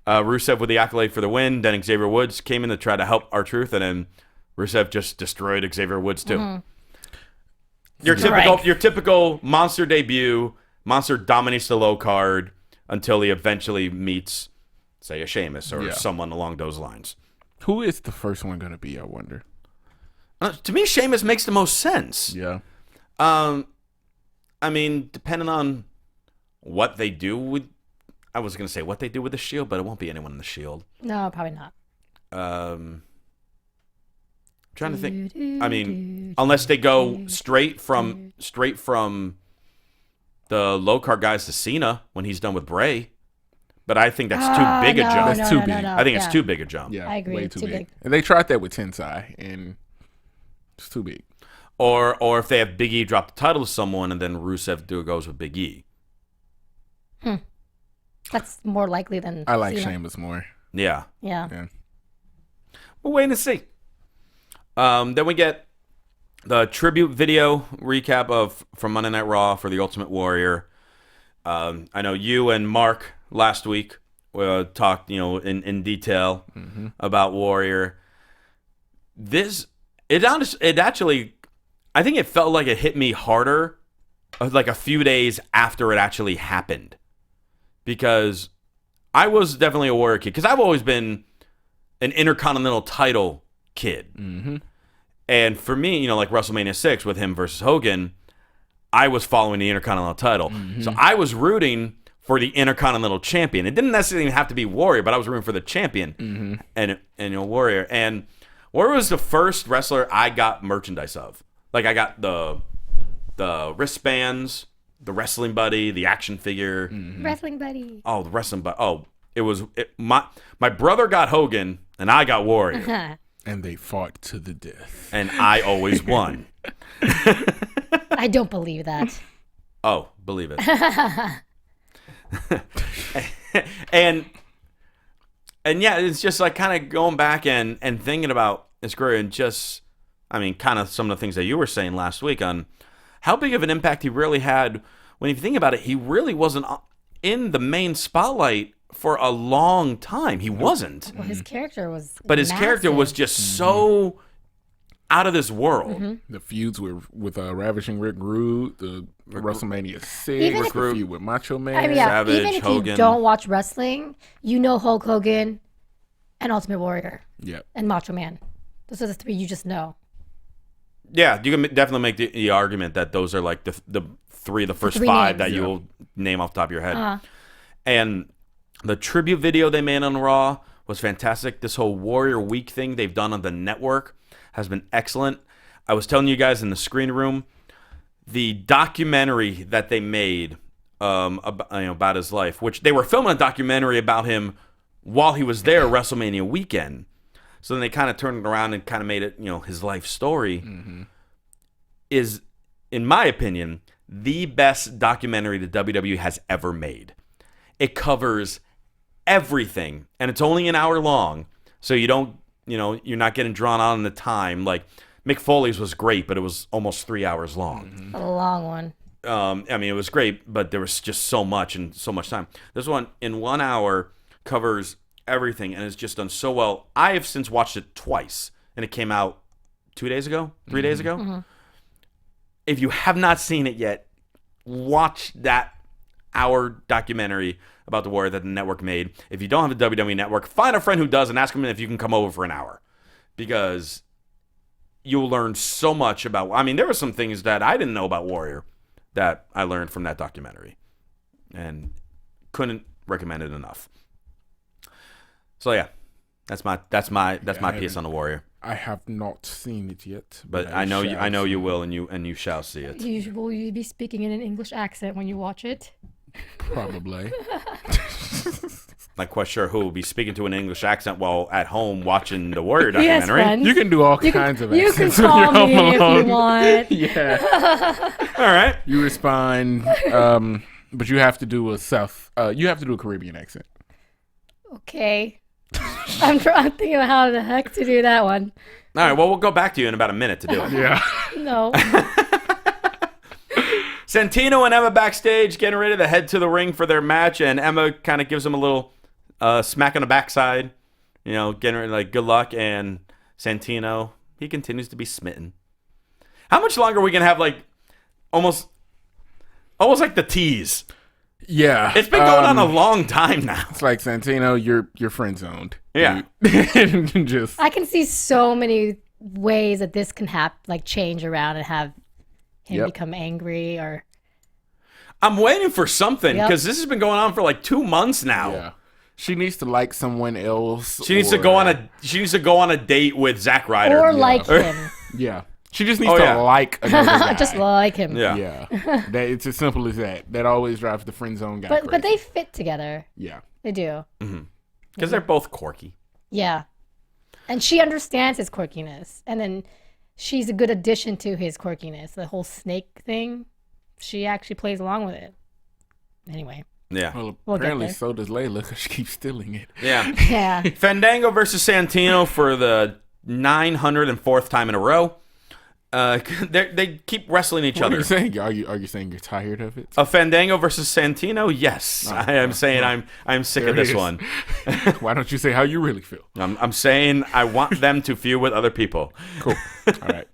Rusev with the accolade for the win. Then Xavier Woods came in to try to help R-Truth, and then Rusev just destroyed Xavier Woods too. Mm-hmm. Your typical monster debut. Monster dominates the low card until he eventually meets, say, a Sheamus or someone along those lines. Who is the first one going to be, I wonder? To me, Sheamus makes the most sense. Yeah. I mean, depending on what they do with, I was going to say what they do with the Shield, but it won't be anyone in the Shield. No, probably not. Trying to think. I mean, unless they go straight from the low card guys to Cena when he's done with Bray. But I think that's too big a jump. That's too big. I think it's too big a jump. Yeah, I agree. way Too too big. And they tried that with Tensai, and it's too big. Or if they have Big E drop the title to someone and then Rusev goes with Big E. That's more likely than I like Cena. Sheamus more. Yeah. Yeah. We'll wait and see. Then we get the tribute video recap from Monday Night Raw for the Ultimate Warrior. I know you and Mark last week talked, in detail about Warrior. It actually, I think it felt like it hit me harder, like a few days after it actually happened, because I was definitely a Warrior kid because I've always been an Intercontinental title kid. Mm-hmm. And for me, like WrestleMania 6 with him versus Hogan, I was following the Intercontinental title. Mm-hmm. So I was rooting for the Intercontinental champion. It didn't necessarily even have to be Warrior, but I was rooting for the champion and Warrior. And Warrior was the first wrestler I got merchandise of. Like I got the wristbands, the wrestling buddy, the action figure. Mm-hmm. Wrestling buddy. Oh, the wrestling buddy. Oh, my brother got Hogan and I got Warrior. And they fought to the death. And I always won. I don't believe that. Oh, believe it. and yeah, it's just like kind of going back and thinking about his career and just, I mean, kind of some of the things that you were saying last week on how big of an impact he really had. When you think about it, he really wasn't in the main spotlight for a long time. He wasn't. Well, his character was But his character was just so out of this world. Mm-hmm. The feuds with Ravishing Rick Rude, the WrestleMania 6, Even the if- feud with Macho Man. I mean, yeah, Savage, even if Hogan. you don't watch wrestling, you know Hulk Hogan and Ultimate Warrior Yep. and Macho Man. Those are the three you just know. Yeah, you can definitely make the argument that those are like the first three five names. that you'll name off the top of your head. And the tribute video they made on Raw was fantastic. This whole Warrior Week thing they've done on the network has been excellent. I was telling you guys in the screen room, the documentary that they made about his life, which they were filming a documentary about him while he was there WrestleMania weekend. So then they kind of turned it around and kind of made it, his life story, is, in my opinion, the best documentary the WWE has ever made. It covers everything, and it's only an hour long, so you don't, you're not getting drawn out in the time. Like Mick Foley's was great, but it was almost 3 hours long. A long one. I mean, it was great, but there was just so much and so much time. This one, in 1 hour, covers everything, and it's just done so well. I have since watched it twice, and it came out 3 days ago. If you have not seen it yet, watch that hour documentary about the Warrior that the network made. If you don't have a WWE network, find a friend who does and ask them if you can come over for an hour, because you'll learn so much about. I mean, there were some things that I didn't know about Warrior that I learned from that documentary, and couldn't recommend it enough. So yeah, that's my piece on the Warrior. I have not seen it yet, But I know you will, and you shall see it. Will you be speaking in an English accent when you watch it? Probably. not quite sure who will be speaking to an English accent while at home watching the Warrior Yes, documentary. friends. You can do all kinds of You can accents when you're call home me if alone. you want. Yeah. All right. You respond, but you have to do a Caribbean accent. Okay. I'm thinking of how the heck to do that one. All right. Well, we'll go back to you in about a minute to do it. Yeah. No. Santino and Emma backstage getting ready to head to the ring for their match, and Emma kind of gives him a little smack on the backside, getting ready, like, good luck, and Santino, he continues to be smitten. How much longer are we going to have, like, almost like the tease? Yeah. It's been going on a long time now. It's like, Santino, you're friend zoned. Yeah. Just I can see so many ways that this can change around and have him become angry or. I'm waiting for something Yep. because this has been going on for like 2 months now. yeah. She needs to like someone else. She needs to go on a date with Zack Ryder. Or like him. Yeah. She just needs Oh, to yeah. like another guy. Just like him. Yeah. Yeah. It's as simple as that. That always drives the friend zone guy But crazy. they fit together. Yeah. They do. Because they're both quirky. Yeah. And she understands his quirkiness. And then she's a good addition to his quirkiness. The whole snake thing, she actually plays along with it. Anyway. Yeah. Well, We'll get apparently there. so does Layla because she keeps stealing it. Yeah. Yeah. Fandango versus Santino for the 904th time in a row. They keep wrestling each What other. are you saying? Are you saying you're tired of it? A Fandango versus Santino? Yes. I am saying I'm sick There of it this is. one. Why don't you say how you really feel? I'm saying I want them to feud with other people. Cool. All right.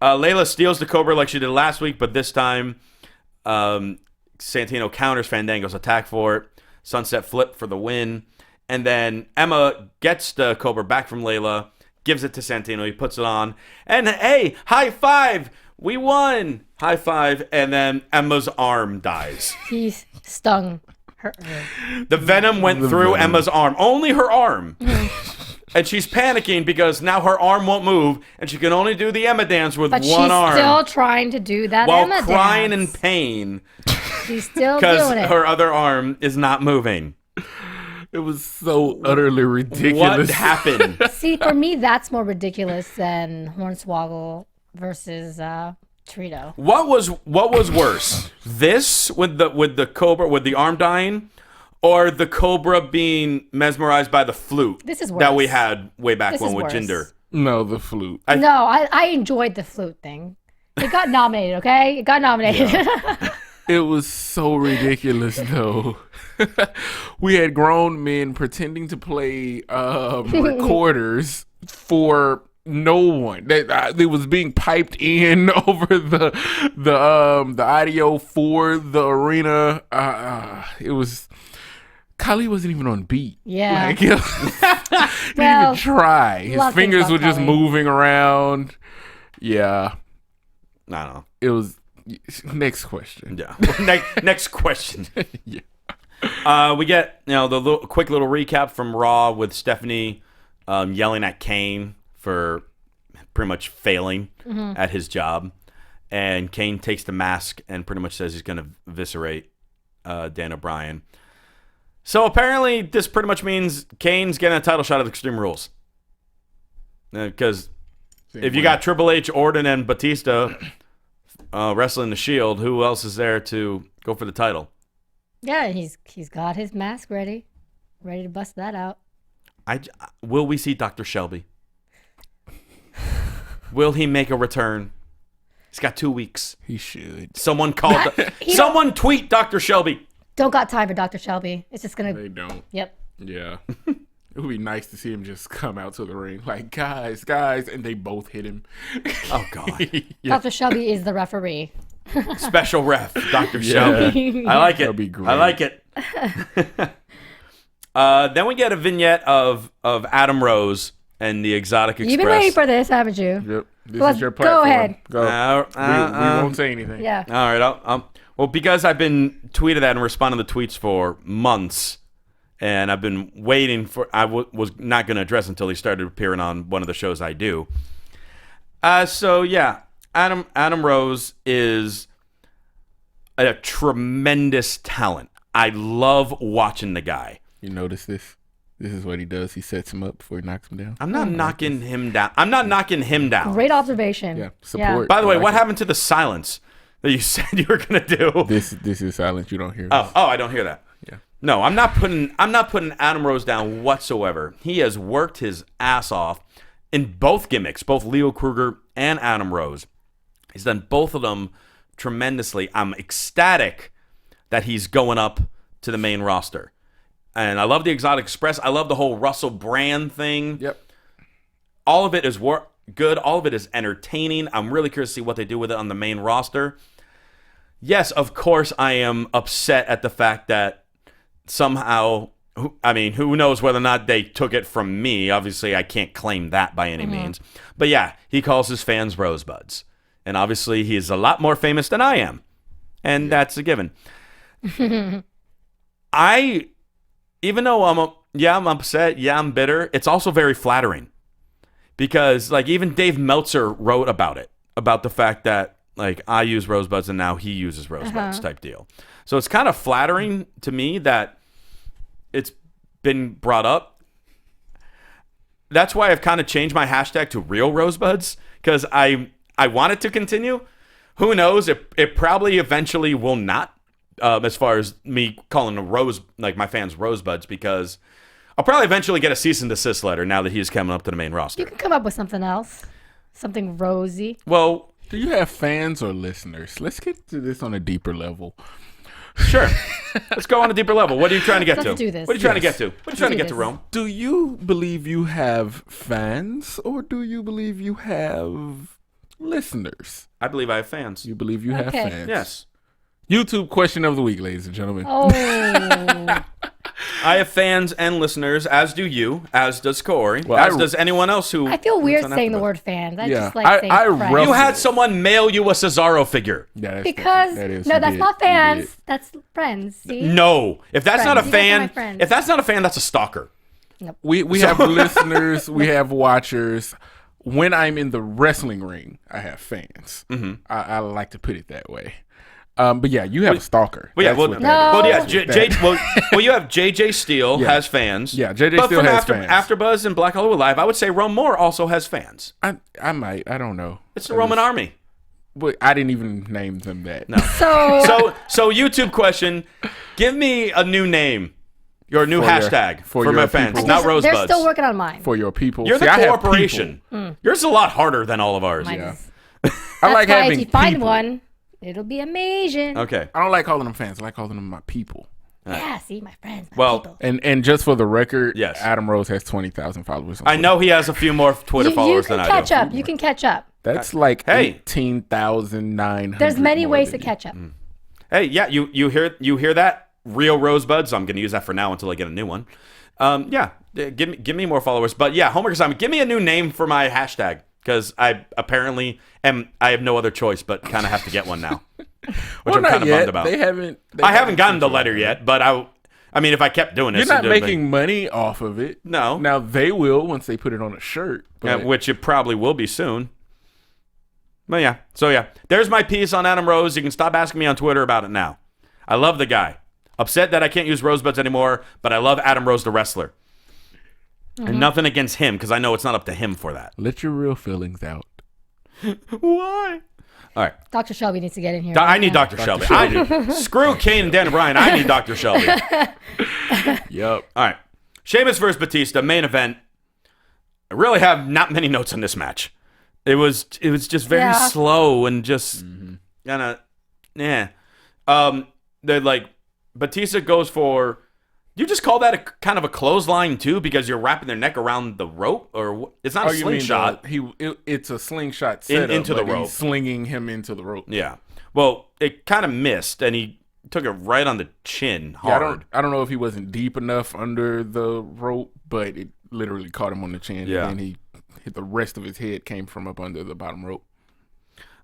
Layla steals the Cobra like she did last week, but this time Santino counters Fandango's attack for it. Sunset flip for the win. And then Emma gets the Cobra back from Layla, gives it to Santino. He puts it on. And hey, high five! We won! High five. And then Emma's arm dies. He stung her. The venom went through venom. Emma's arm. Only her arm. And she's panicking because now her arm won't move, and she can only do the Emma dance with But one she's arm. still trying to do that while Emma crying dance. in pain She's still because doing it. her other arm is not moving. It was so utterly ridiculous. What happened? See, for me, that's more ridiculous than Hornswoggle versus Torito. What was worse? This with the Cobra with the arm dying, or the Cobra being mesmerized by the flute This is that we worse. had way back This when is with worse. Jinder? No, the flute. No, I enjoyed the flute thing. It got nominated, okay? It got nominated. It was so ridiculous, though. We had grown men pretending to play recorders for no one. It was being piped in over the audio for the arena. It was. Kali wasn't even on beat. Yeah. Like, he didn't Well, even try. His love things fingers about were just Kali. moving around. Yeah. I don't know. It was. Next question. Yeah. Next question. Yeah. We get the quick little recap from Raw with Stephanie yelling at Kane for pretty much failing at his job, and Kane takes the mask and pretty much says he's going to eviscerate Dan O'Brien. So apparently this pretty much means Kane's getting a title shot at Extreme Rules, because if you got Triple H, Orton, and Batista wrestling the Shield, who else is there to go for the title? Yeah, he's got his mask ready to bust that out. Will we see Dr. Shelby? Will he make a return? He's got 2 weeks. He should. Someone called. Someone tweet Dr. Shelby. Don't got time for Dr. Shelby. It's just gonna. They don't. Yep. Yeah. It would be nice to see him just come out to the ring like, guys, and they both hit him. Oh God. Yeah. Dr. Shelby is the referee. Special ref, Dr. Shelby. I like it. That'd be great. I like it. Then we get a vignette of Adam Rose and the Exotic Express. You've been waiting for this, haven't you? Yep. This Let's is your go platform. ahead. Go. We won't say anything. Yeah. All right. Well, because I've been tweeted at and responding to tweets for months, and I've been waiting for. I was not going to address until he started appearing on one of the shows I do. So yeah, Adam Rose is a tremendous talent. I love watching the guy. You notice this? This is what he does. He sets him up before he knocks him down. I'm not knocking him down. I'm not knocking him down. Great observation. Yeah, support. By the way, I like what it. happened to the silence that you said you were gonna do? This is silence. You don't hear. Oh, I don't hear that. Yeah. No, I'm not putting Adam Rose down whatsoever. He has worked his ass off in both gimmicks, both Leo Kruger and Adam Rose. He's done both of them tremendously. I'm ecstatic that he's going up to the main roster. And I love the Exotic Express. I love the whole Russell Brand thing. Yep. All of it is good. All of it is entertaining. I'm really curious to see what they do with it on the main roster. Yes, of course, I am upset at the fact that somehow, who knows whether or not they took it from me. Obviously, I can't claim that by any means. But yeah, he calls his fans rosebuds. And obviously, he is a lot more famous than I am. And that's a given. Even though I'm upset, I'm bitter, it's also very flattering. Because, like, even Dave Meltzer wrote about it, about the fact that, like, I use rosebuds and now he uses rosebuds type deal. So it's kind of flattering to me that it's been brought up. That's why I've kind of changed my hashtag to real rosebuds, because I want it to continue. Who knows? It probably eventually will not. As far as me calling my fans rosebuds, because I'll probably eventually get a cease and desist letter now that he's coming up to the main roster. You can come up with something else. Something rosy. Well, Do you have fans or listeners? Let's get to this on a deeper level. sure. Let's go on a deeper level. What are you trying to get to? Let's do this. What are you trying to get to? What are you trying to do get to, this. Rome? Do you believe you have fans or do you believe you have listeners? I believe I have fans. You believe you have Okay. fans? Yes. YouTube question of the week, ladies and gentlemen. Oh. I have fans and listeners, as do you, as does Kaori, Well, as does anyone else who... I feel weird who's on saying the AfterBuzz. word fans. I Yeah, just like saying I friends. rough- You had someone mail you a Cesaro figure. Yeah, Because you that's did. not You fans. did. That's friends. See? No. If that's not a Friends. You guys are my fan, friends. if that's not a fan, that's a stalker. We have listeners, we have watchers. When I'm in the wrestling ring, I have fans. Mm-hmm. I like to put it that way. But yeah, you have a stalker. Well, yeah, That's well, what No. that is. well, yeah, That's what that is. well, you have JJ Steele Yeah. has fans. Yeah, JJ but Steele from has fans. AfterBuzz and Black Hollywood Live, I would say Rome Moore also has fans. I might. I don't know. It's the Roman Army. But I didn't even name them that. No. So, So YouTube question: give me a new name, your new For your- hashtag for for my your fans, people. not they're rosebuds. still working on mine. For your people. You're See, the I have corporation. Yours is a lot harder than all of ours. Mine Yeah. is. I That's like why having if you find people. one, it'll be amazing. Okay. I don't like calling them fans. I like calling them my people. Yeah, see, my friends, my Well, people. And just for the record, Yes. Adam Rose has 20,000 followers. On I Twitter. know he has a few more Twitter You followers can than catch I do. up. You can catch up. That's like Hey. 18,900. There's many more ways to than you. catch up. Hey, yeah, you hear that? Real rosebuds. I'm going to use that for now until I get a new one. Yeah, give me more followers. But yeah, homework assignment. Give me a new name for my hashtag, because I apparently I have no other choice but kind of have to get one now, which Well, I'm not kind of yet. bummed about. They haven't. I haven't gotten the letter yet, but I mean, if I kept doing this, You're not it'd be- making money off of it. No. Now they will once they put it on a shirt. Yeah, But which it probably will be soon. But yeah, so yeah, there's my piece on Adam Rose. You can stop asking me on Twitter about it now. I love the guy. Upset that I can't use rosebuds anymore, but I love Adam Rose, the wrestler. And nothing against him, because I know it's not up to him for that. let your real feelings out. Why? All right. Dr. Shelby needs to get in here. I right need now. Dr. Shelby. I do. Screw Kane and Dan O'Brien. I need Dr. Shelby. Yep. All right. Sheamus versus Batista, main event. I really have not many notes on this match. It was just very Yeah. slow and just kind of, yeah. They're like, Batista goes for, you just call that a kind of a clothesline too, because you're wrapping their neck around the rope, or it's not a you mean slingshot. it's a slingshot setup, into the but he's rope. slinging him into the rope. Yeah. Well, it kind of missed, and he took it right on the chin Yeah, hard. I don't know if he wasn't deep enough under the rope, but it literally caught him on the chin. Yeah. And he hit the rest of his head came from up under the bottom rope.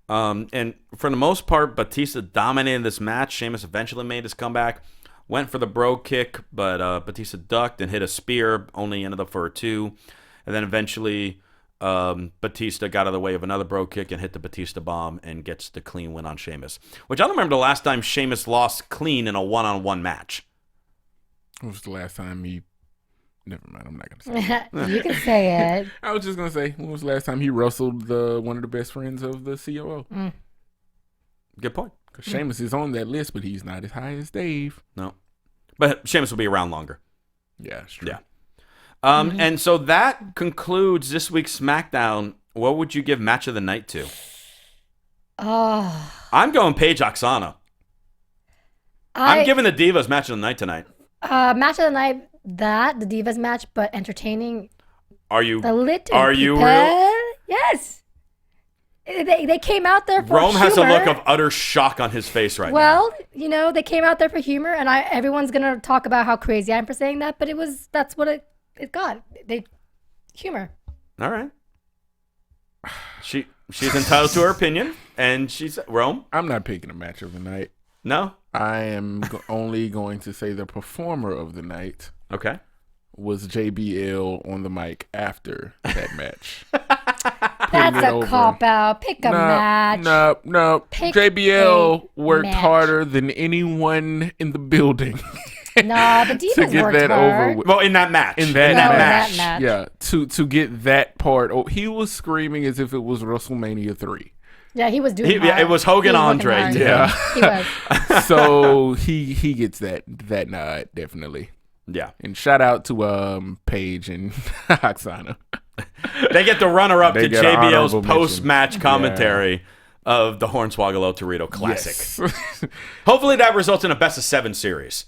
And for the most part, Batista dominated this match. Sheamus eventually made his comeback. Went for the bro kick, but Batista ducked and hit a spear. Only ended up for a 2. And then eventually Batista got out of the way of another bro kick and hit the Batista bomb and gets the clean win on Sheamus. Which I don't remember the last time Sheamus lost clean in a one-on-one match. When was the last time he... Never mind, I'm not going to say it. You can say it. I was just going to say, when was the last time he wrestled one of the best friends of the COO? Good point. Because Sheamus is on that list, but he's not as high as Dave. No. But Sheamus will be around longer. Yeah, it's true. Yeah. And so that concludes this week's SmackDown. What would you give Match of the Night to? Oh. I'm going Paige Oksana. I'm giving the Divas Match of the Night tonight. Match of the Night, the Divas match, but entertaining. Are you? Are you real? Yes. They came out there for Rome humor. has a look of utter shock on his face right now. Well, they came out there for humor, and everyone's gonna talk about how crazy I am for saying that, but that's what it got. Humor. All right. She's entitled to her opinion, and she's Rome. I'm not picking a match of the night. No? I am only going to say the performer of the night. Okay. Was JBL on the mic after that match. That's a cop-out. Pick a match. No. Pick JBL worked match. harder than anyone in the building. No, the Divas to get worked that hard. over with. Well, in that match. In that match. Yeah, to get that part. Oh, he was screaming as if it was WrestleMania 3. Yeah, he was doing hard. It was Hogan Andre. Yeah. He was. So he gets that nod, definitely. Yeah. And shout out to Paige and Oksana. They get the runner-up to get an JBL's honorable post-match commentary of the Hornswoggle El Torito Classic. Yes. Hopefully that results in a best-of-7 series.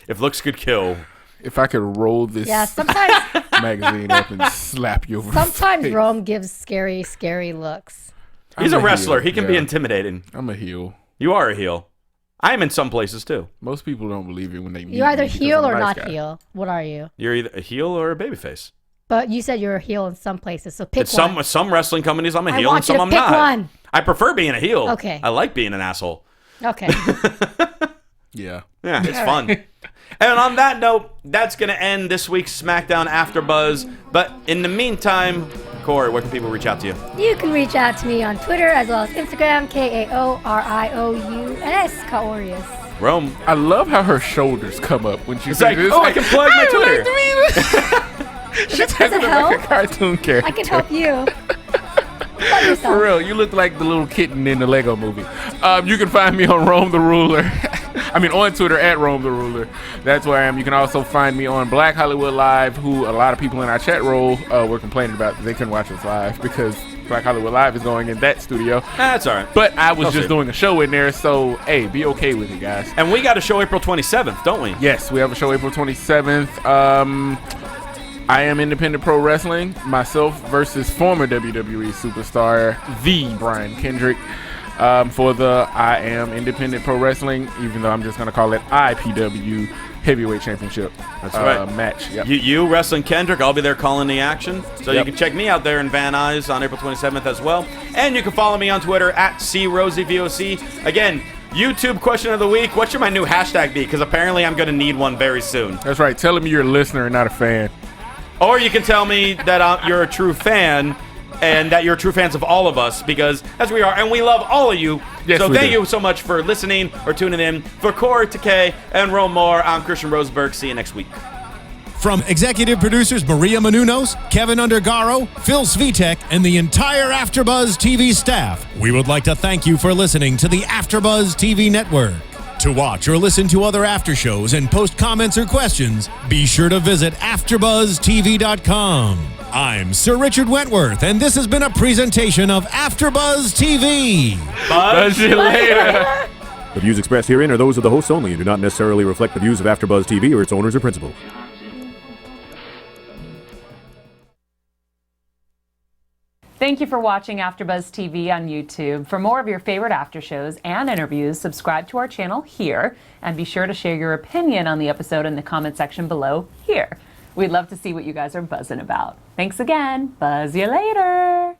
If looks could kill. If I could roll this sometimes magazine up and slap you over the sometimes face. Rome gives scary looks. He's I'm a wrestler. heel. He can be intimidating. I'm a heel. You are a heel. I am in some places, too. Most people don't believe it when they meet You're either me because heel I'm a or nice not guy. heel. What are you? You're either a heel or a babyface. But you said you're a heel in some places, so pick It's one. some wrestling companies I'm a I heel want and some you to I'm pick not. one. I prefer being a heel. Okay. I like being an asshole. Okay. Yeah. Yeah, it's fun. And on that note, that's going to end this week's SmackDown AfterBuzz. But in the meantime, Corey, where can people reach out to you? You can reach out to me on Twitter as well as Instagram, KAORIOUNS, Kaorius. Rome. I love how her shoulders come up when she It's says like, this. oh, I can plug my Twitter. She's talking it like a help? cartoon character. I can help you. Plug yourself. For real, you look like the little kitten in the Lego movie. You can find me on Rome the Ruler. On Twitter at Rome the Ruler. That's where I am. You can also find me on Black Hollywood Live, who a lot of people in our chat roll were complaining about they couldn't watch us live because Black Hollywood Live is going in that studio. That's all right. But I was I'll just see. doing a show in there, so hey, be okay with it, guys. And we got a show April 27th, don't we? Yes, we have a show April 27th. I am Independent Pro Wrestling, myself versus former WWE superstar, the Brian Kendrick, for the I Am Independent Pro Wrestling, even though I'm just going to call it IPW Heavyweight Championship That's right. match. Yep. You wrestling Kendrick, I'll be there calling the action. So Yep. you can check me out there in Van Nuys on April 27th as well. And you can follow me on Twitter at CRosieVOC. Again, YouTube question of the week. What should my new hashtag be? Because apparently I'm going to need one very soon. That's right. Tell me you're a listener and not a fan. Or you can tell me that you're a true fan and that you're true fans of all of us, because as we are, and we love all of you. Yes, so we thank do. you so much for listening or tuning in. For Kaori, Takee, and Rome Moore, I'm Christian Rosenberg. See you next week. From executive producers Maria Menounos, Kevin Undergaro, Phil Svitek, and the entire AfterBuzz TV staff, we would like to thank you for listening to the AfterBuzz TV network. To watch or listen to other after shows and post comments or questions, be sure to visit AfterBuzzTV.com. I'm Sir Richard Wentworth, and this has been a presentation of AfterBuzz TV. Buzz you later. The views expressed herein are those of the hosts only and do not necessarily reflect the views of AfterBuzz TV or its owners or principals. Thank you for watching AfterBuzz TV on YouTube. For more of your favorite after shows and interviews, subscribe to our channel here, and be sure to share your opinion on the episode in the comment section below here. We'd love to see what you guys are buzzing about. Thanks again. Buzz you later.